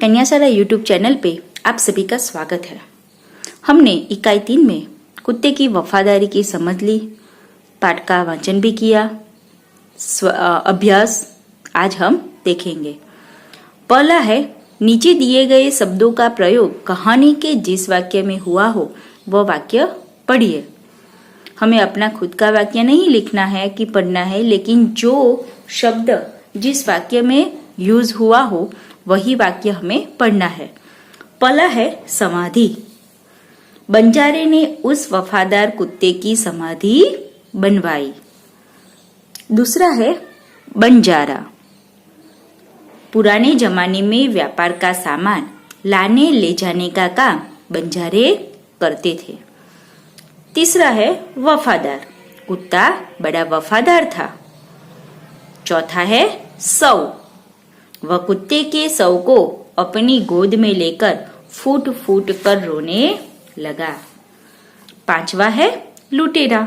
कन्याशाला YouTube channel पे आप सभी का स्वागत है। हमने इकाई 3 में कुत्ते की वफादारी की समझ ली, पाठ का वाचन भी किया। अभ्यास आज हम देखेंगे। पहला है, नीचे दिए गए शब्दों का प्रयोग कहानी के जिस वाक्य में हुआ हो वह वाक्य पढ़िए। हमें अपना खुद का वाक्य नहीं लिखना है कि पढ़ना है, लेकिन जो शब्द जिस वाक्य में यूज हुआ हो वही वाक्य हमें पढ़ना है। पहला है समाधि। बंजारे ने उस वफादार कुत्ते की समाधि बनवाई। दूसरा है बंजारा। पुराने जमाने में व्यापार का सामान लाने ले जाने का काम बंजारे करते थे। तीसरा है वफादार। कुत्ता बड़ा वफादार था। चौथा है सौ। वह कुत्ते के शव को अपनी गोद में लेकर फूट फूट कर रोने लगा। पांचवा है लुटेरा।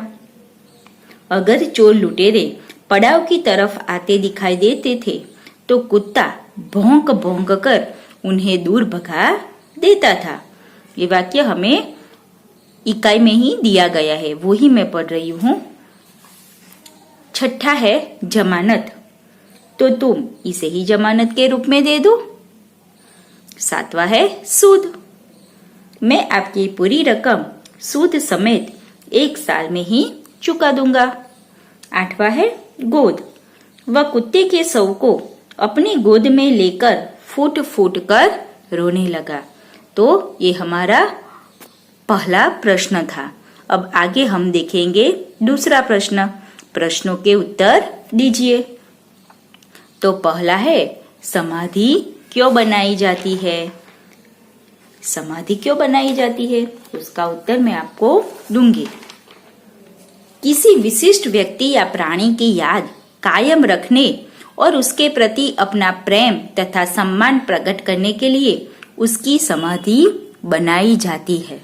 अगर चोर लुटेरे पड़ाव की तरफ आते दिखाई देते थे तो कुत्ता भौंक भौंक कर उन्हें दूर भगा देता था। ये वाक्य हमें इकाई में ही दिया गया है, वो ही मैं पढ़ रही हूँ। छठा है जमानत। तो तुम इसे ही जमानत के रूप में दे दो। सातवां है सूद। मैं आपकी पूरी रकम सूद समेत 1 साल में ही चुका दूंगा। आठवां है गोद। वह कुत्ते के शव को अपनी गोद में लेकर फूट फूट कर रोने लगा। तो ये हमारा पहला प्रश्न था। अब आगे हम देखेंगे दूसरा प्रश्न। प्रश्नों के उत्तर दीजिए। तो पहला है, समाधि क्यों बनाई जाती है? समाधि क्यों बनाई जाती है उसका उत्तर मैं आपको दूंगी। किसी विशिष्ट व्यक्ति या प्राणी की याद कायम रखने और उसके प्रति अपना प्रेम तथा सम्मान प्रकट करने के लिए उसकी समाधि बनाई जाती है।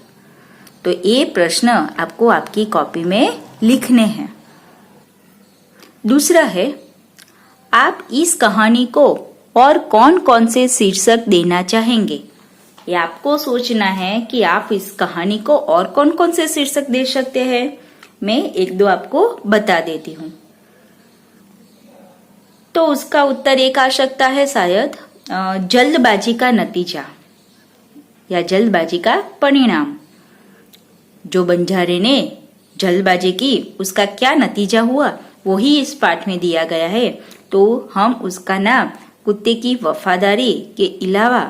तो ये प्रश्न आपको आपकी कॉपी में लिखने हैं। दूसरा है, आप इस कहानी को और कौन कौन से शीर्षक देना चाहेंगे? ये आपको सोचना है कि आप इस कहानी को और कौन कौन से शीर्षक दे सकते हैं। मैं 1-2 आपको बता देती हूँ। तो उसका उत्तर एक आ सकता है शायद जल्दबाजी का नतीजा या जल्दबाजी का परिणाम। जो बंजारे ने जल्दबाजी की उसका क्या नतीजा हुआ वो ही इस पाठ में दिया गया है। तो हम उसका नाम कुत्ते की वफादारी के अलावा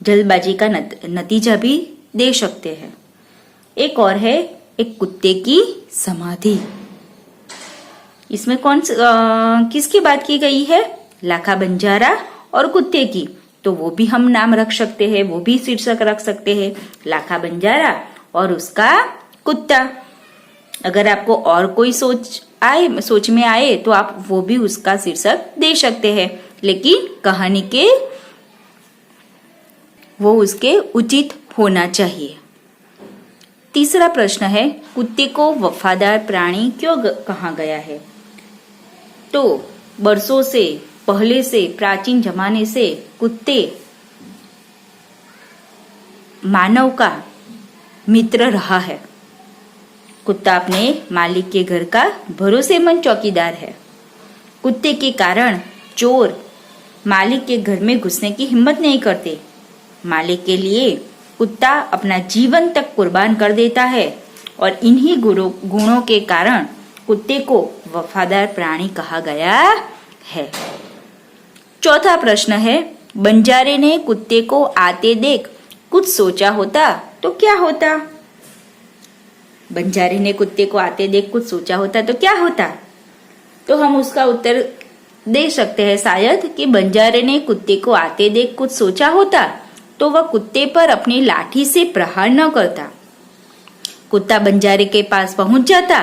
जल्दबाजी का नतीजा भी दे सकते हैं। एक और है, एक कुत्ते की समाधि। इसमें किसकी बात की गई है? लाखा बंजारा और कुत्ते की। तो वो भी हम नाम रख सकते हैं, वो भी शीर्षक रख सकते हैं, लाखा बंजारा और उसका कुत्ता। अगर आपको और कोई सोच में आए तो आप वो भी उसका शीर्षक दे सकते हैं, लेकिन कहानी के वो उसके उचित होना चाहिए। तीसरा प्रश्न है, कुत्ते को वफादार प्राणी क्यों कहा गया है? तो बरसों से पहले से प्राचीन जमाने से कुत्ते मानव का मित्र रहा है। कुत्ता अपने मालिक के घर का भरोसेमंद चौकीदार है। कुत्ते के कारण चोर मालिक के घर में घुसने की हिम्मत नहीं करते। मालिक के लिए कुत्ता अपना जीवन तक कुर्बान कर देता है और इन्हीं गुणों के कारण कुत्ते को वफादार प्राणी कहा गया है। चौथा प्रश्न है, बंजारे ने कुत्ते को आते देख कुछ सोचा होता तो क्या होता? बंजारे ने कुत्ते को आते देख कुछ सोचा होता तो क्या होता? तो हम उसका उत्तर दे सकते हैं शायद कि बंजारे ने कुत्ते को आते देख कुछ सोचा होता तो वह कुत्ते पर अपनी लाठी से प्रहार न करता। कुत्ता बंजारे के पास पहुंच जाता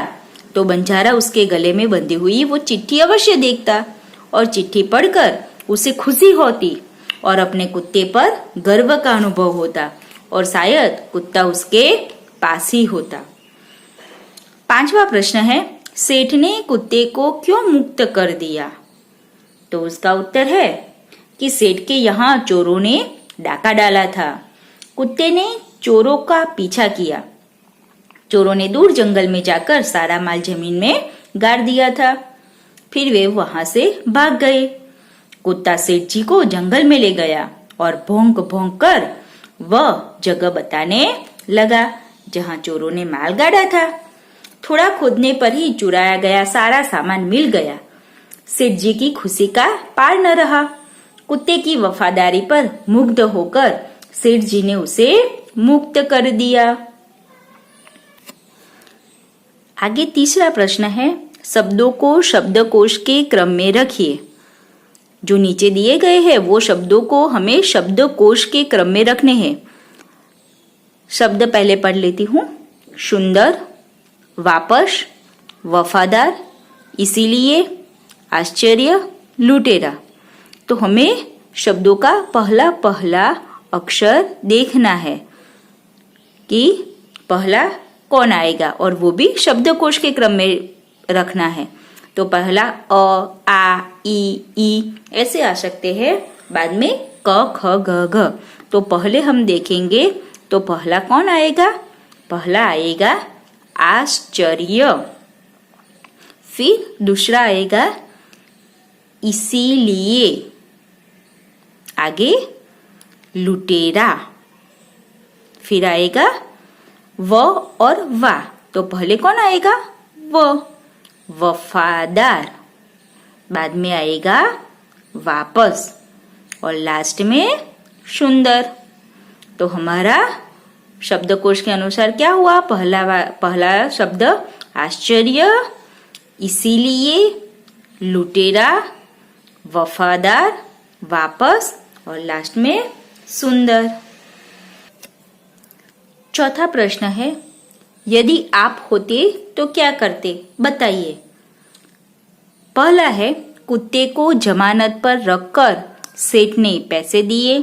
तो बंजारा उसके गले में बंधी हुई वो चिट्ठी अवश्य देखता और चिट्ठी पढ़कर उसे खुशी होती और अपने कुत्ते पर गर्व का अनुभव होता और शायद कुत्ता उसके पास ही होता। पांचवा प्रश्न है, सेठ ने कुत्ते को क्यों मुक्त कर दिया? तो उसका उत्तर है कि सेठ के यहाँ चोरों ने डाका डाला था। कुत्ते ने चोरों का पीछा किया। चोरों ने दूर जंगल में जाकर सारा माल जमीन में गाड़ दिया था। फिर वे वहां से भाग गए। कुत्ता सेठ जी को जंगल में ले गया और भौंक भौंक कर वह जगह बताने लगा जहां चोरों ने माल गाड़ा था। थोड़ा खोदने पर ही चुराया गया सारा सामान मिल गया। सेठ जी की खुशी का पार न रहा। कुत्ते की वफादारी पर मुग्ध होकर सेठ जी ने उसे मुक्त कर दिया। आगे तीसरा प्रश्न है, शब्दों को शब्दकोश के क्रम में रखिए। जो नीचे दिए गए हैं वो शब्दों को हमें शब्दकोश के क्रम में रखने हैं। शब्द पहले पढ़ लेती हूँ। सुंदर, वापस, वफादार, इसीलिए, आश्चर्य, लुटेरा। तो हमें शब्दों का पहला पहला अक्षर देखना है कि पहला कौन आएगा और वो भी शब्दकोश के क्रम में रखना है। तो पहला अ, आ, ई ऐसे आ सकते हैं, बाद में क, ख, ग, घ। तो पहले हम देखेंगे तो पहला कौन आएगा? पहला आएगा आश्चर्य। फिर दूसरा आएगा इसीलिए। आगे लुटेरा। फिर आएगा व और वा। तो पहले कौन आएगा? व, वफादार। बाद में आएगा वापस और लास्ट में सुंदर। तो हमारा शब्दकोश के अनुसार क्या हुआ? पहला शब्द आश्चर्य, इसीलिए, लुटेरा, वफादार, वापस और लास्ट में सुंदर। चौथा प्रश्न है, यदि आप होते तो क्या करते? बताइए। पहला है, कुत्ते को जमानत पर रखकर सेठ ने पैसे दिए।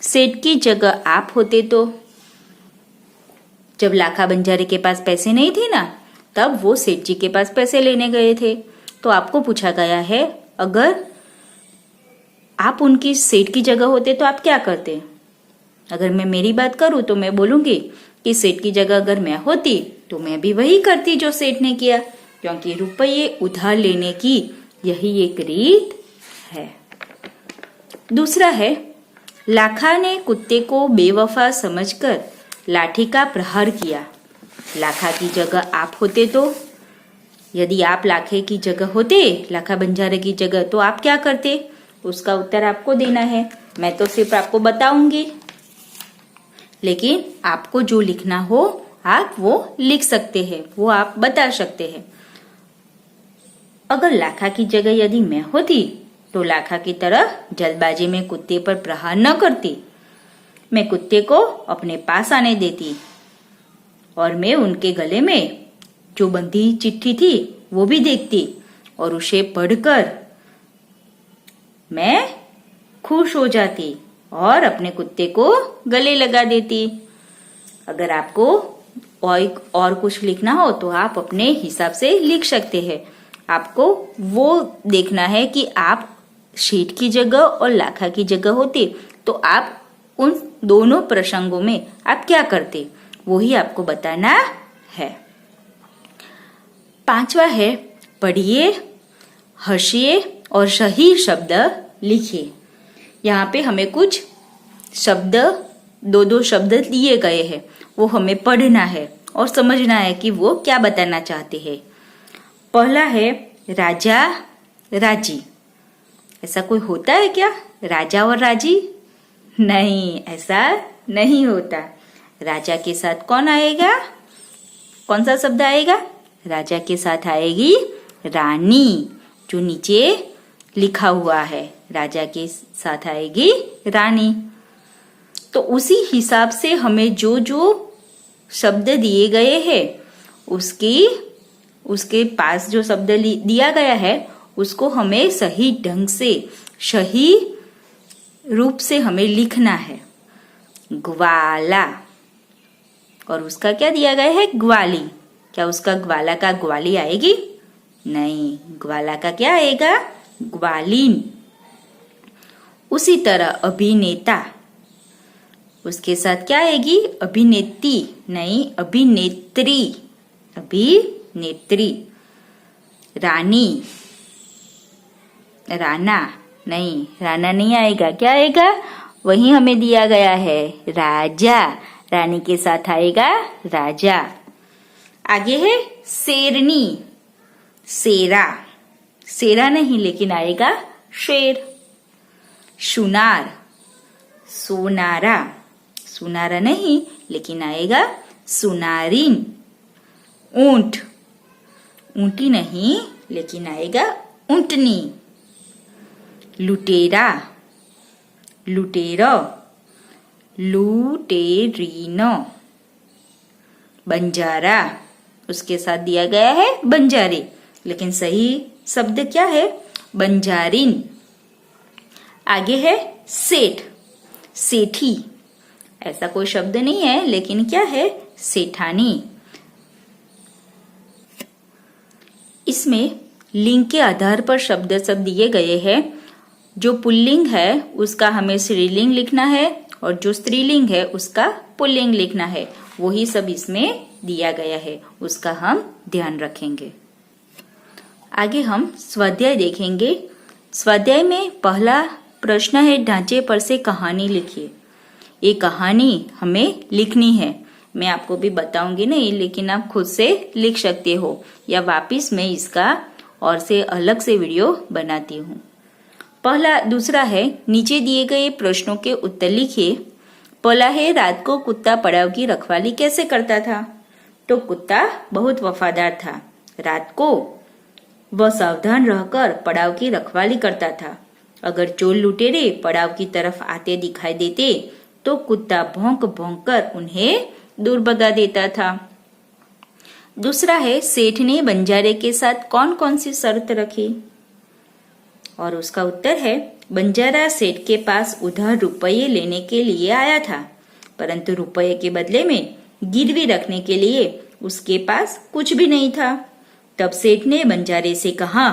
सेठ की जगह आप होते तो? जब लाखा बंजारे के पास पैसे नहीं थे ना, तब वो सेठ जी के पास पैसे लेने गए थे। तो आपको पूछा गया है, अगर आप उनकी सेठ की जगह होते तो आप क्या करते? अगर मैं मेरी बात करूं तो मैं बोलूंगी कि सेठ की जगह अगर मैं होती तो मैं भी वही करती जो सेठ ने किया, क्योंकि रुपये उधार लेने की यही एक रीत है। दूसरा है, लाखा ने कुत्ते को बेवफा समझकर लाठी का प्रहार किया। लाखा की जगह आप होते तो? यदि आप लाखे की जगह होते, लाखा बंजारे की जगह, तो आप क्या करते? उसका उत्तर आपको देना है। मैं तो सिर्फ आपको बताऊंगी, लेकिन आपको जो लिखना हो आप वो लिख सकते हैं, वो आप बता सकते हैं। अगर लाखा की जगह यदि मैं होती तो लाखा की तरह जल्दबाजी में कुत्ते पर प्रहार न करती। मैं कुत्ते को अपने पास आने देती और मैं उनके गले में जो बंधी चिट्ठी थी वो भी देखती और उसे पढ़कर मैं खुश हो जाती और अपने कुत्ते को गले लगा देती। अगर आपको और कुछ लिखना हो तो आप अपने हिसाब से लिख सकते हैं। आपको वो देखना है कि आप सेठ की जगह और लाखा की जगह होते तो आप उन दोनों प्रसंगों में आप क्या करते, वो ही आपको बताना है। पांचवा है, पढ़िए, हंसिए और सही शब्द लिखिए। यहाँ पे हमें कुछ शब्द, दो शब्द दिए गए हैं, वो हमें पढ़ना है और समझना है कि वो क्या बताना चाहते हैं। पहला है राजा राजी। ऐसा कोई होता है क्या, राजा और राजी? नहीं, ऐसा नहीं होता। राजा के साथ कौन आएगा? कौन सा शब्द आएगा? राजा के साथ आएगी रानी, जो नीचे लिखा हुआ है। राजा के साथ आएगी रानी। तो उसी हिसाब से हमें जो जो शब्द दिए गए हैं उसके पास जो शब्द दिया गया है उसको हमें सही ढंग से, सही रूप से हमें लिखना है। ग्वाला, और उसका क्या दिया गया है? ग्वाली। क्या उसका ग्वाला का ग्वाली आएगी? नहीं, ग्वाला का क्या आएगा? ग्वालीन। उसी तरह अभिनेता, उसके साथ क्या आएगी? अभिनेत्री नहीं, अभिनेत्री। अभिनेत्री। रानी, राणा नहीं, राणा नहीं आएगा। क्या आएगा? वही हमें दिया गया है, राजा। रानी के साथ आएगा राजा। आगे है शेरनी, शेरा। शेरा नहीं, लेकिन आएगा शेर। सुनार, सोनारा। सुनारा नहीं, लेकिन आएगा सुनारिन। ऊंट, ऊंटी नहीं, लेकिन आएगा ऊंटनी। लुटेरा, लुटेरो, लुटेरीनो। बंजारा, उसके साथ दिया गया है बंजारे, लेकिन सही शब्द क्या है? बंजारिन। आगे है सेठ, सेठी। ऐसा कोई शब्द नहीं है, लेकिन क्या है? सेठानी। इसमें लिंग के आधार पर शब्द सब दिए गए हैं। जो पुल्लिंग है उसका हमें स्त्रीलिंग लिखना है, और जो स्त्रीलिंग है उसका पुल्लिंग लिखना है। वही सब इसमें दिया गया है, उसका हम ध्यान रखेंगे। आगे हम स्वाध्याय देखेंगे। स्वाध्याय में पहला प्रश्न है, ढांचे पर से कहानी लिखिए। ये कहानी हमें लिखनी है। मैं आपको भी बताऊंगी नहीं, लेकिन आप खुद से लिख सकते हो, या वापिस मैं इसका और से अलग से वीडियो बनाती हूँ। दूसरा है, नीचे दिए गए प्रश्नों के उत्तर लिखिए। पहला है, रात को कुत्ता पड़ाव की रखवाली कैसे करता था? तो कुत्ता बहुत वफादार था। रात को वह सावधान रहकर पड़ाव की रखवाली करता था। अगर चोर लुटेरे पड़ाव की तरफ आते दिखाई देते तो कुत्ता भौंक भौंक कर उन्हें दूर भगा देता था। दूसरा है, सेठ ने बंजारे के साथ कौन कौन सी शर्त रखी? और उसका उत्तर है, बंजारा सेठ के पास उधार रुपये लेने के लिए आया था, परंतु रुपये के बदले में गिरवी रखने के लिए उसके पास कुछ भी नहीं था। तब सेठ ने बंजारे से कहा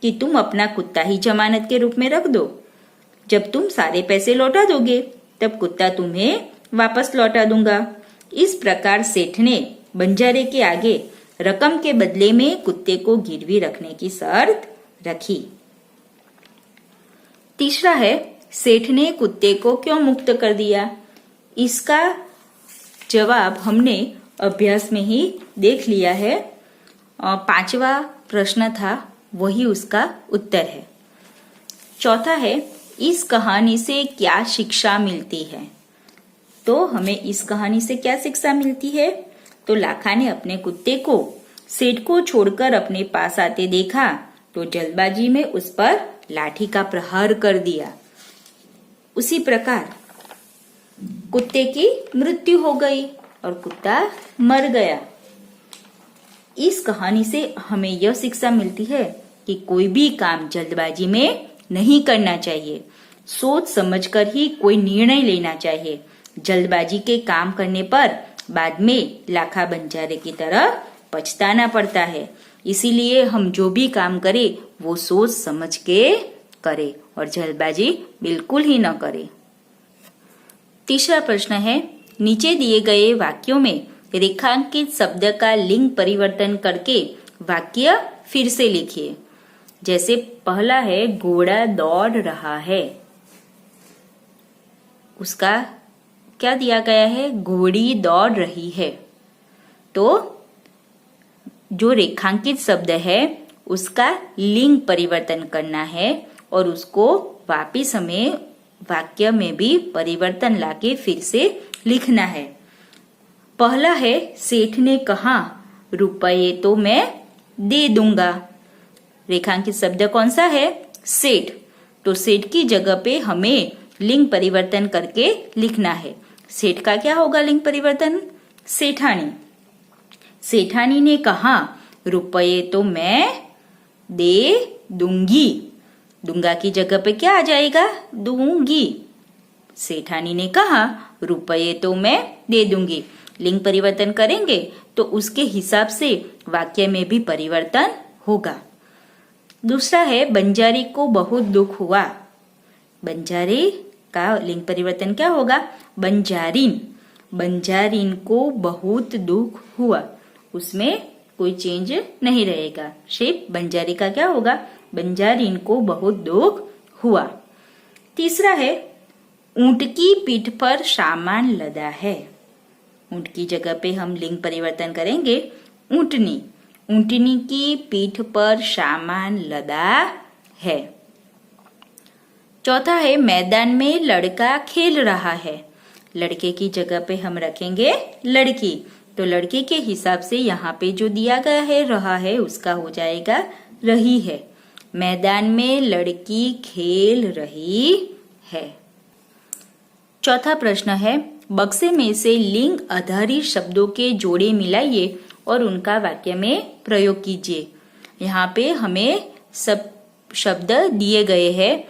कि तुम अपना कुत्ता ही जमानत के रूप में रख दो। जब तुम सारे पैसे लौटा दोगे तब कुत्ता तुम्हें वापस लौटा दूंगा। इस प्रकार सेठ ने बंजारे के आगे रकम के बदले में कुत्ते को गिरवी रखने की शर्त रखी। तीसरा है, सेठ ने कुत्ते को क्यों मुक्त कर दिया? इसका जवाब हमने अभ्यास में ही देख लिया है। पांचवा प्रश्न था, वही उसका उत्तर है। चौथा है, इस कहानी से क्या शिक्षा मिलती है? तो हमें इस कहानी से क्या शिक्षा मिलती है? तो लाखा ने अपने कुत्ते को सेठ को छोड़कर अपने पास आते देखा तो जल्दबाजी में उस पर लाठी का प्रहार कर दिया। उसी प्रकार कुत्ते की मृत्यु हो गई और कुत्ता मर गया। इस कहानी से हमें यह शिक्षा मिलती है कि कोई भी काम जल्दबाजी में नहीं करना चाहिए। सोच समझकर ही कोई निर्णय लेना चाहिए। जल्दबाजी के काम करने पर बाद में लाखा बंजारे की तरह पछताना पड़ता है। इसीलिए हम जो भी काम करें वो सोच समझ के करें और जल्दबाजी बिल्कुल ही न करें। तीसरा प्रश्न है, नीचे दिए गए वाक्यों में रेखांकित शब्द का लिंग परिवर्तन करके वाक्य फिर से लिखिए। जैसे पहला है, घोड़ा दौड़ रहा है। उसका क्या दिया गया है? घोड़ी दौड़ रही है। तो जो रेखांकित शब्द है उसका लिंग परिवर्तन करना है और उसको वापिस हमें वाक्य में भी परिवर्तन लाके फिर से लिखना है। पहला है, सेठ ने कहा रुपये तो मैं दे दूंगा। रेखांकित शब्द कौन सा है? सेठ। तो सेठ की जगह पे हमें लिंग परिवर्तन करके लिखना है। सेठ का क्या होगा लिंग परिवर्तन? सेठानी। सेठानी ने कहा रुपये तो मैं दे दूंगी। दूंगा की जगह पे क्या आ जाएगा? दूंगी। सेठानी ने कहा रुपये तो मैं दे दूंगी। लिंग परिवर्तन करेंगे तो उसके हिसाब से वाक्य में भी परिवर्तन होगा। दूसरा है, बंजारी को बहुत दुख हुआ। बंजारे का लिंग परिवर्तन क्या होगा? बंजारिन। बंजारिन को बहुत दुख हुआ। उसमें कोई चेंज नहीं रहेगा। सिर्फ बंजारी का क्या होगा? बंजारिन को बहुत दुख हुआ। तीसरा है ऊंट की पीठ पर सामान लदा है। ऊंट की जगह पे हम लिंग परिवर्तन करेंगे ऊंटनी। ऊंटनी की पीठ पर सामान लदा है। चौथा है मैदान में लड़का खेल रहा है। लड़के की जगह पे हम रखेंगे लड़की। तो लड़के के हिसाब से यहाँ पे जो दिया गया है रहा है उसका हो जाएगा रही है। मैदान में लड़की खेल रही है। चौथा प्रश्न है बक्से में से लिंग आधारित शब्दों के जोड़े मिलाइए और उनका वाक्य में प्रयोग कीजिए। यहाँ पे हमें सब शब्द दिए गए हैं,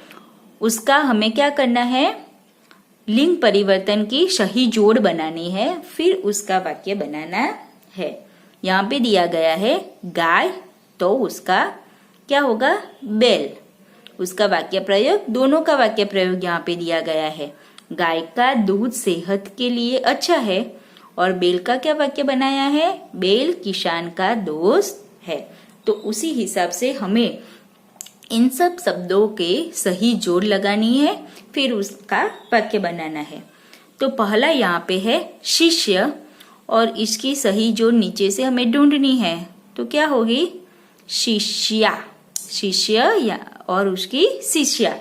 उसका हमें क्या करना है? लिंग परिवर्तन की सही जोड़ बनानी है, फिर उसका वाक्य बनाना है। यहाँ पे दिया गया है गाय, तो उसका क्या होगा? बैल। उसका वाक्य प्रयोग, दोनों का वाक्य प्रयोग यहाँ पे दिया गया है। गाय का दूध सेहत के लिए अच्छा है। और बेल का क्या वाक्य बनाया है? बेल किसान का दोस्त है। तो उसी हिसाब से हमें इन सब शब्दों के सही जोड़ लगानी है, फिर उसका वाक्य बनाना है। तो पहला यहाँ पे है शिष्य, और इसकी सही जोड़ नीचे से हमें ढूंढनी है। तो क्या होगी? शिष्या। शिष्य या और उसकी शिष्या।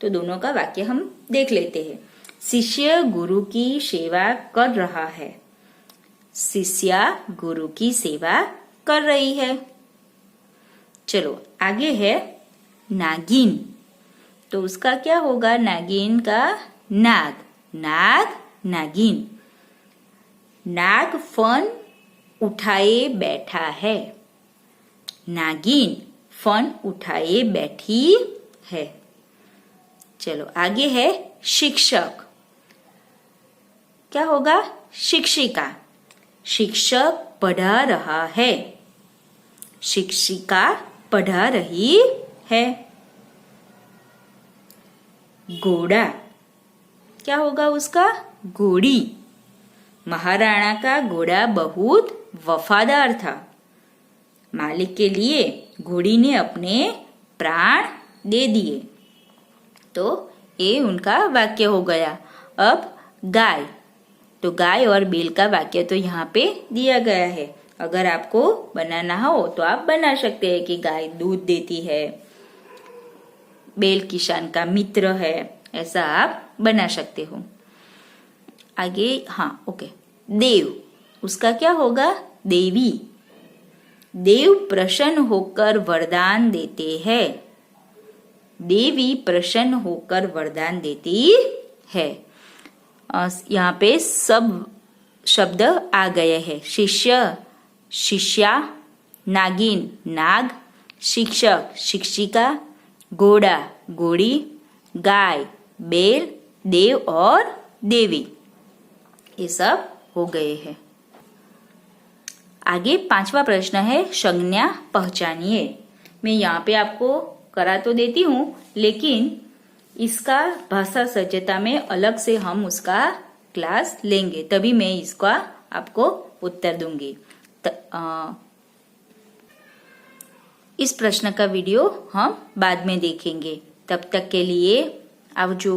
तो दोनों का वाक्य हम देख लेते हैं। शिष्य गुरु की सेवा कर रहा है। शिष्या गुरु की सेवा कर रही है। चलो आगे है नागिन। तो उसका क्या होगा? नागिन का नाग। नाग नागिन। नाग फन उठाए बैठा है। नागिन फन उठाए बैठी है। चलो आगे है शिक्षक। क्या होगा? शिक्षिका। शिक्षक पढ़ा रहा है। शिक्षिका पढ़ा रही है। घोड़ा क्या होगा उसका? घोड़ी। महाराणा का घोड़ा बहुत वफादार था। मालिक के लिए घोड़ी ने अपने प्राण दे दिए। तो ये उनका वाक्य हो गया। अब गाय। तो गाय और बैल का वाक्य तो यहाँ पे दिया गया है। अगर आपको बनाना हो तो आप बना सकते हैं कि गाय दूध देती है, बैल किसान का मित्र है, ऐसा आप बना सकते हो। आगे हाँ ओके। देव, उसका क्या होगा? देवी। देव प्रसन्न होकर वरदान देते हैं। देवी प्रसन्न होकर वरदान देती है। यहाँ पे सब शब्द आ गए हैं। शिष्य शिष्या, नागिन नाग, शिक्षक शिक्षिका, घोड़ा घोड़ी, गाय बैल, देव और देवी, ये सब हो गए हैं। आगे पांचवा प्रश्न है संज्ञा पहचानिए। मैं यहाँ पे आपको करा तो देती हूँ, लेकिन इसका भाषा सज्जता में अलग से हम उसका क्लास लेंगे, तभी मैं इसका आपको उत्तर दूंगी। इस प्रश्न का वीडियो हम बाद में देखेंगे। तब तक के लिए आवजो।